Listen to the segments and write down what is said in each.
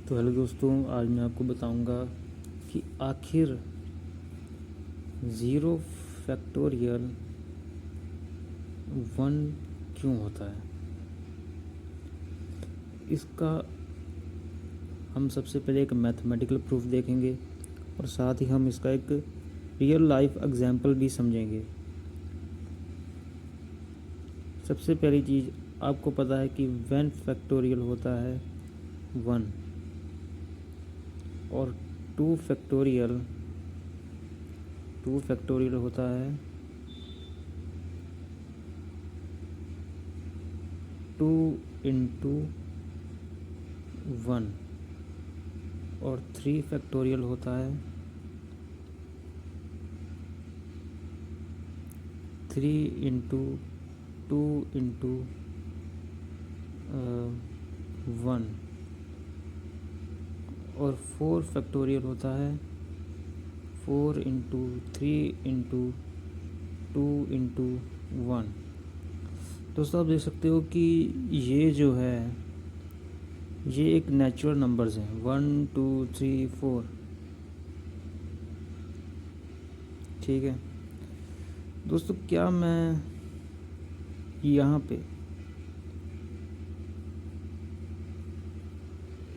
तो हेलो दोस्तों, आज मैं आपको बताऊंगा कि आखिर ज़ीरो फैक्टोरियल 1 क्यों होता है। इसका हम सबसे पहले एक मैथमेटिकल प्रूफ देखेंगे और साथ ही हम इसका एक रियल लाइफ एग्जाम्पल भी समझेंगे। सबसे पहली चीज़, आपको पता है कि 1 फैक्टोरियल होता है 1 और 2 फैक्टोरियल होता है 2 इंटू 1 और 3 फैक्टोरियल होता है 3 इंटू 2 इंटू 1 और 4 फैक्टोरियल होता है 4 इंटू 3 इंटू 2 इंटू 1। दोस्तों, आप देख सकते हो कि ये जो है ये एक नेचुरल नंबर्स हैं 1 2 3 4। ठीक है दोस्तों, क्या मैं यहाँ पे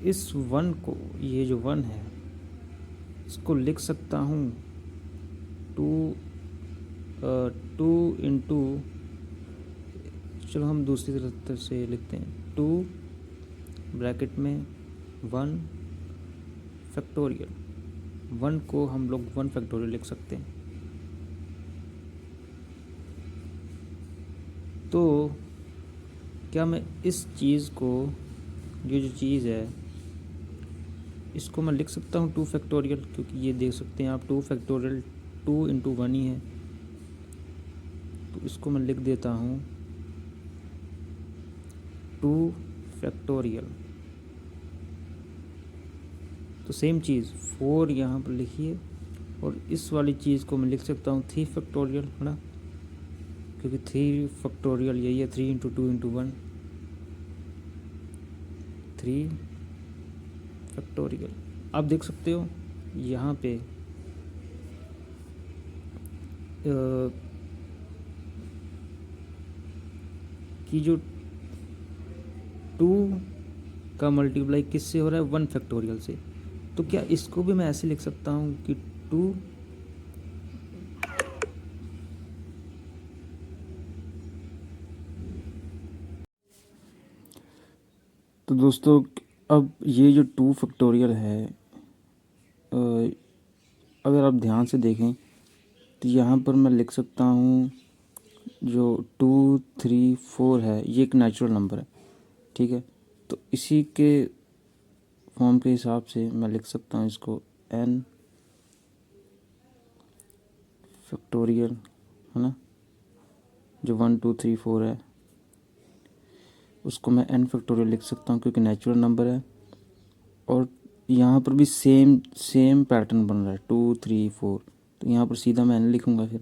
इस 1 को, ये जो 1 है, इसको लिख सकता हूँ 2 इंटू, चलो हम दूसरी तरह से लिखते हैं 2 ब्रैकेट में 1 फैक्टोरियल। 1 को हम लोग 1 फैक्टोरियल लिख सकते हैं। तो क्या मैं इस चीज़ को, ये जो चीज़ है, इसको मैं लिख सकता हूँ 2 फैक्टोरियल, क्योंकि ये देख सकते हैं आप 2 फैक्टोरियल 2 इंटू 1 ही है। तो इसको मैं लिख देता हूँ 2 फैक्टोरियल। तो सेम चीज़ 4 यहाँ पर लिखिए और इस वाली चीज़ को मैं लिख सकता हूँ 3 फैक्टोरियल, है ना, क्योंकि 3 फैक्टोरियल यही है 3 इंटू 2 इंटू 1, 3 फैक्टोरियल। आप देख सकते हो यहाँ पे कि जो 2 का मल्टीप्लाई किससे हो रहा है, 1 फैक्टोरियल से। तो क्या इसको भी मैं ऐसे लिख सकता हूँ कि 2 तो दोस्तों, अब ये जो 2 फैक्टोरियल है, अगर आप ध्यान से देखें तो यहाँ पर मैं लिख सकता हूँ जो 2 3 4 है, ये एक नेचुरल नंबर है। ठीक है, तो इसी के फॉर्म के हिसाब से मैं लिख सकता हूँ इसको n फैक्टोरियल, है ना, जो 1 2 3 4 है उसको मैं n फैक्टोरियल लिख सकता हूँ क्योंकि नेचुरल नंबर है। और यहाँ पर भी सेम पैटर्न बन रहा है 2 3 4, तो यहाँ पर सीधा मैं n लिखूँगा। फिर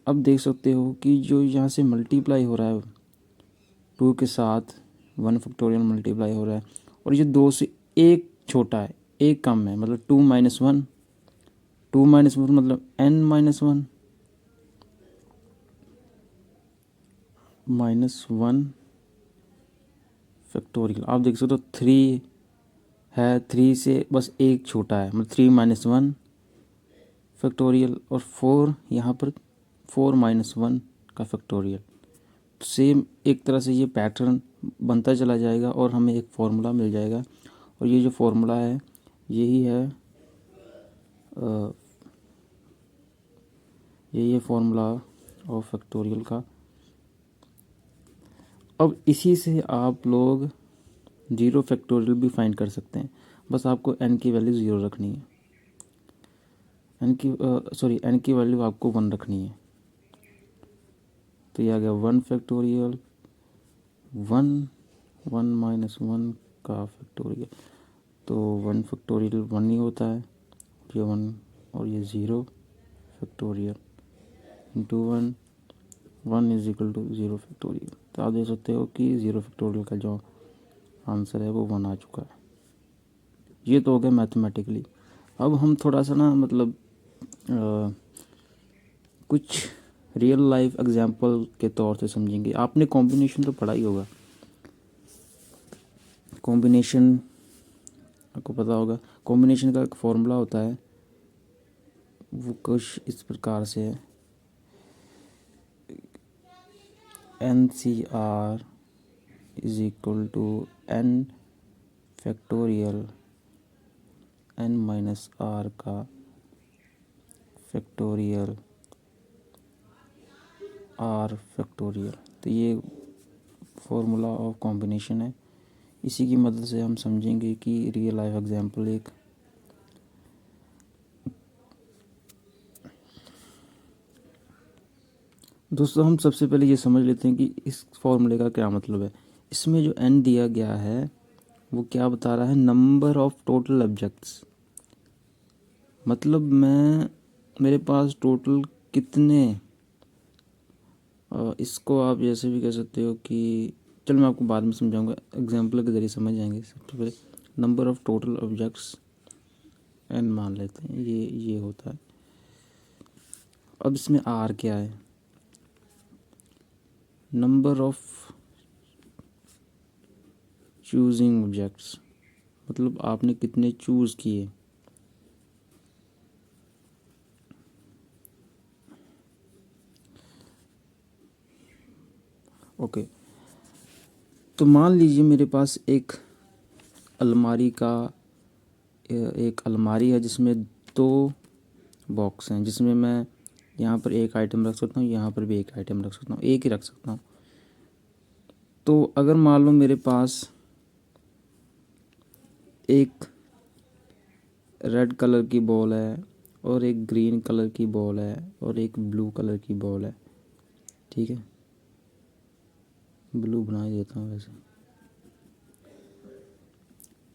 अब देख सकते हो कि जो यहाँ से मल्टीप्लाई हो रहा है 2 के साथ 1 फैक्टोरियल मल्टीप्लाई हो रहा है, और ये 2 से एक छोटा है, एक कम है, मतलब 2 माइनस 1, 2 माइनस 1 मतलब n माइनस 1 माइनस 1 फैक्टोरियल। आप देख सकते हो 3 है, 3 से बस एक छोटा है, मतलब 3 माइनस 1 फैक्टोरियल, और 4 यहाँ पर 4 माइनस 1 का फैक्टोरियल। सेम एक तरह से ये पैटर्न बनता चला जाएगा और हमें एक फार्मूला मिल जाएगा। और ये जो फार्मूला है यही है यही है फार्मूला ऑफ फैक्टोरियल का। अब इसी से आप लोग 0 फैक्टोरियल भी फाइंड कर सकते हैं। बस आपको n की वैल्यू 0 रखनी है, n की वैल्यू आपको 1 रखनी है। तो ये आ गया 1 फैक्टोरियल 1 माइनस 1 का फैक्टोरियल। तो 1 फैक्टोरियल 1 ही होता है, ये 1 और ये 0 factorial into 1 is equal to 0 factorial. तो आप देख सकते हो कि 0 फैक्टोरियल का जो आंसर है वो 1 आ चुका है। ये तो हो गया मैथमेटिकली। अब हम थोड़ा सा ना मतलब कुछ रियल लाइफ एग्जांपल के तौर से समझेंगे। आपने कॉम्बिनेशन तो पढ़ा ही होगा। कॉम्बिनेशन आपको पता होगा, कॉम्बिनेशन का एक फॉर्मूला होता है, वो कुछ इस प्रकार से है, NCR is equal to n factorial n minus R का फैक्टोरियल r फैक्टोरियल। तो ये फॉर्मूला ऑफ कॉम्बिनेशन है। इसी की मदद से हम समझेंगे कि रियल लाइफ एग्जांपल एक दोस्तों, हम सबसे पहले ये समझ लेते हैं कि इस फॉर्मूले का क्या मतलब है। इसमें जो n दिया गया है वो क्या बता रहा है, नंबर ऑफ टोटल ऑब्जेक्ट्स। मतलब मेरे पास टोटल कितने, इसको आप जैसे भी कह सकते हो कि, चलो मैं आपको बाद में समझाऊंगा, एग्जांपल के ज़रिए समझ जाएंगे। सबसे पहले number of total objects n मान लेते हैं, ये होता है। अब इसमें r क्या है, नंबर ऑफ चूजिंग ऑब्जेक्ट्स, मतलब आपने कितने चूज़ किए। ओके, तो मान लीजिए मेरे पास एक अलमारी है जिसमें 2 बॉक्स हैं, जिसमें मैं यहाँ पर एक आइटम रख सकता हूँ, यहाँ पर भी एक आइटम रख सकता हूँ, एक ही रख सकता हूँ। तो अगर मान लो मेरे पास एक रेड कलर की बॉल है और एक ग्रीन कलर की बॉल है और एक ब्लू कलर की बॉल है, ठीक है, ब्लू बना ही देता हूँ वैसे,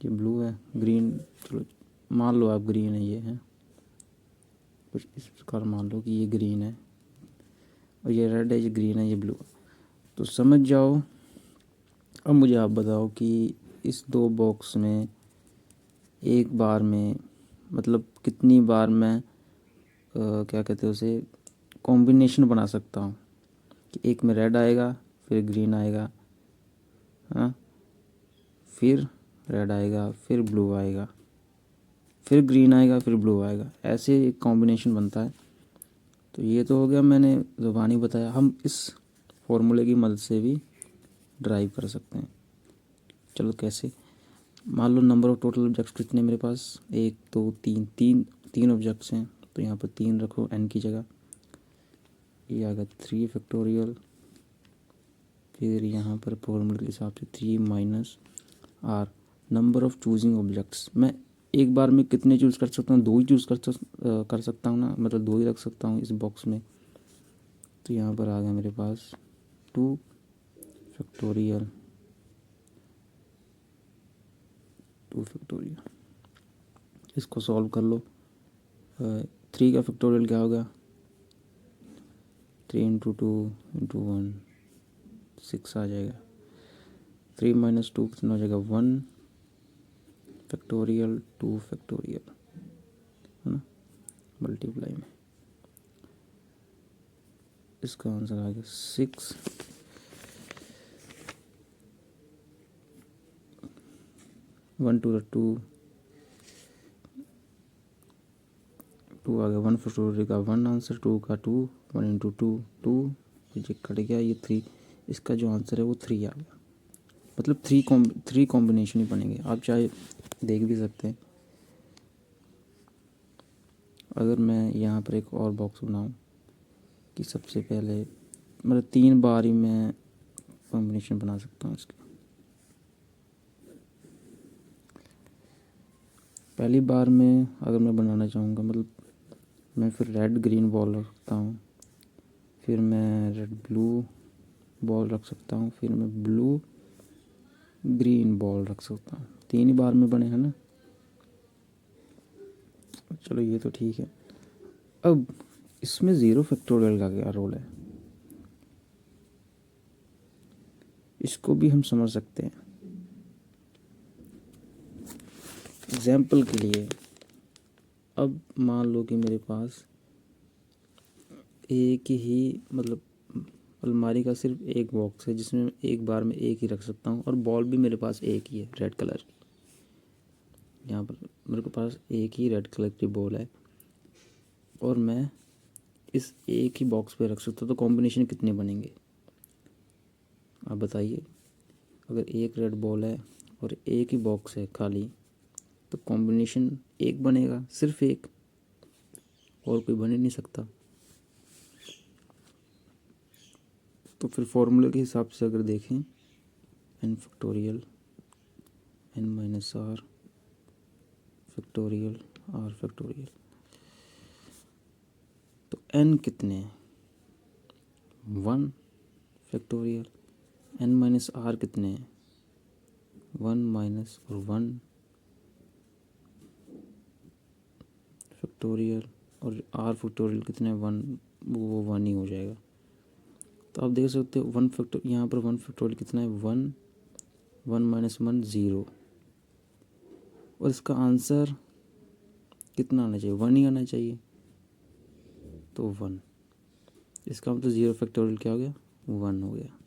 ये ब्लू है, ग्रीन, चलो मान लो आप ग्रीन है, ये है कुछ इस प्रकार, मान लो कि ये ग्रीन है और ये रेड है, ये ग्रीन है, ये ब्लू। तो समझ जाओ। अब मुझे आप बताओ कि इस 2 बॉक्स में एक बार में मतलब कितनी बार मैं क्या कहते हैं उसे, कॉम्बिनेशन बना सकता हूँ कि एक में रेड आएगा, फिर ग्रीन आएगा, हाँ, फिर रेड आएगा, फिर ब्लू आएगा, फिर ग्रीन आएगा, फिर ब्लू आएगा, ऐसे एक कॉम्बिनेशन बनता है। तो ये तो हो गया, मैंने ज़ुबानी बताया। हम इस फॉर्मूले की मदद से भी ड्राइव कर सकते हैं। चलो कैसे, मान लो नंबर ऑफ टोटल ऑब्जेक्ट्स कितने मेरे पास, 1 2 3, तीन ऑब्जेक्ट्स हैं, तो यहाँ पर 3 रखो n की जगह। ये आ गया 3 फैक्टोरियल, फिर यहाँ पर फॉर्मूले के हिसाब से 3 minus r, number of choosing objects. मैं एक बार में कितने चूज़ कर सकता हूँ, 2 ही चूज़ कर सकता हूँ ना, मतलब 2 ही रख सकता हूँ इस बॉक्स में। तो यहाँ पर आ गया मेरे पास 2 फैक्टोरियल, 2 फैक्टोरियल। इसको सॉल्व कर लो। 3 का फैक्टोरियल क्या होगा, 3 इंटू 2 इंटू 1, 6 आ जाएगा। 3 माइनस 2 कितना हो जाएगा, 1 फैक्टोरियल 2 फैक्टोरियल, है ना, मल्टीप्लाई में। इसका आंसर आ गया 6। 1 टू 2, 2 आ गया, 1 फैक्टोरियल का 1 आंसर, 2 का 2, 1 इंटू 2 2, ये कट गया, ये 3। इसका जो आंसर है वो 3 आ गया। मतलब 3 कॉम्बिनेशन ही बनेंगे। आप चाहे देख भी सकते हैं। अगर मैं यहाँ पर एक और बॉक्स बनाऊँ कि सबसे पहले मतलब 3 बार ही मैं कॉम्बिनेशन बना सकता हूँ इसके। पहली बार में अगर मैं बनाना चाहूँगा, मतलब मैं फिर रेड ग्रीन बॉल रख सकता हूँ, फिर मैं रेड ब्लू बॉल रख सकता हूँ, फिर मैं ब्लू ग्रीन बॉल रख सकता हूँ। 3 ही बार में बने हैं ना। चलो ये तो ठीक है। अब इसमें 0 फैक्टोरियल का क्या रोल है, इसको भी हम समझ सकते हैं। एग्जाम्पल के लिए अब मान लो कि मेरे पास एक ही मतलब अलमारी का सिर्फ एक बॉक्स है जिसमें एक बार में एक ही रख सकता हूँ, और बॉल भी मेरे पास एक ही है रेड कलर की। यहाँ पर मेरे को पास एक ही रेड कलर की बॉल है और मैं इस एक ही बॉक्स पे रख सकता हूँ, तो कॉम्बिनेशन कितने बनेंगे आप बताइए। अगर एक रेड बॉल है और एक ही बॉक्स है खाली, तो कॉम्बिनेशन एक बनेगा, सिर्फ एक, और कोई बन ही नहीं सकता। तो फिर फॉर्मूले के हिसाब से अगर देखें n factorial n minus R factorial R factorial, तो n कितने हैं 1 फैक्टोरियल, n माइनस आर कितने हैं 1 माइनस और 1 फैक्टोरियल, और आर फैक्टोरियल कितने 1, वो 1 ही हो जाएगा। तो आप देख सकते हो 1 फैक्टर, यहाँ पर 1 फैक्टोरियल कितना है 1, 1 माइनस 1 0, और इसका आंसर कितना आना चाहिए 1 ही आना चाहिए, तो 1। इसका मतलब 0 फैक्टोरियल क्या हो गया 1 हो गया।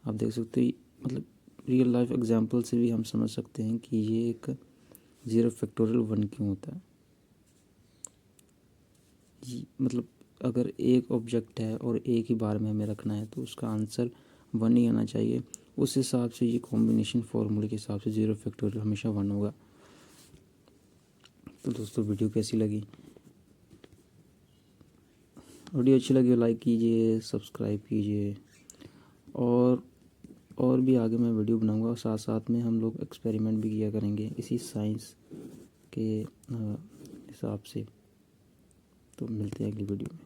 आप देख सकते हो मतलब रियल लाइफ एग्जांपल से भी हम समझ सकते हैं कि ये एक 0 फैक्टोरियल 1 क्यों होता है। मतलब अगर एक ऑब्जेक्ट है और एक ही बार में हमें रखना है तो उसका आंसर 1 ही आना चाहिए। उस हिसाब से ये कॉम्बिनेशन फार्मूले के हिसाब से 0 फैक्टोरियल हमेशा 1 होगा। तो दोस्तों वीडियो कैसी लगी, वीडियो अच्छी लगी लाइक कीजिए, सब्सक्राइब कीजिए, और भी आगे मैं वीडियो बनाऊंगा, और साथ साथ में हम लोग एक्सपेरिमेंट भी किया करेंगे इसी साइंस के हिसाब से। तो मिलते हैं अगली वीडियो में।